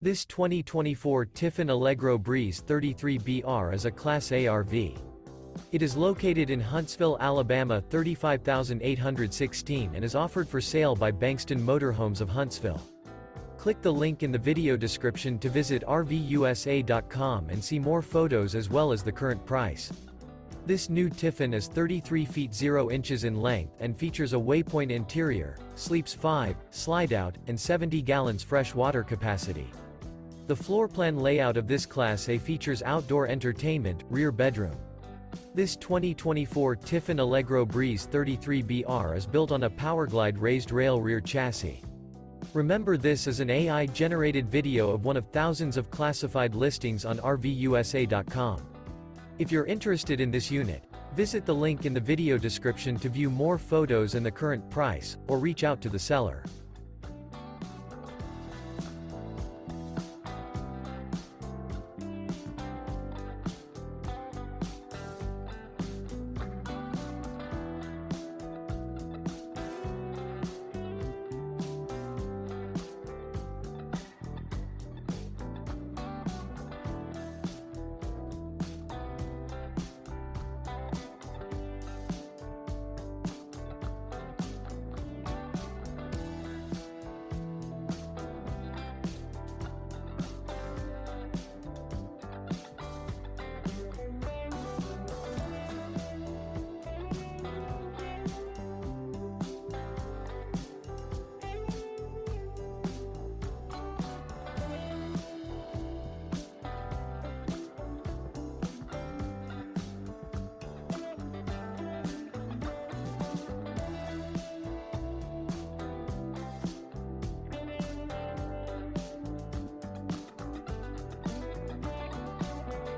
This 2024 Tiffin Allegro Breeze 33BR is a Class A RV. It is located in Huntsville, Alabama 35816 and is offered for sale by Bankston Motorhomes of Huntsville. Click the link in the video description to visit RVUSA.com and see more photos as well as the current price. This new Tiffin is 33 feet 0 inches in length and features a WAYPOINT interior, sleeps 5, Slideout, and 70 gallons fresh water capacity. The floorplan layout of this Class A features outdoor entertainment, rear bedroom. This 2024 Tiffin Allegro Breeze 33BR is built on a PowerGlide Raised Rail Rear chassis. Remember, this is an AI-generated video of one of thousands of classified listings on RVUSA.com. If you're interested in this unit, visit the link in the video description to view more photos and the current price, or reach out to the seller.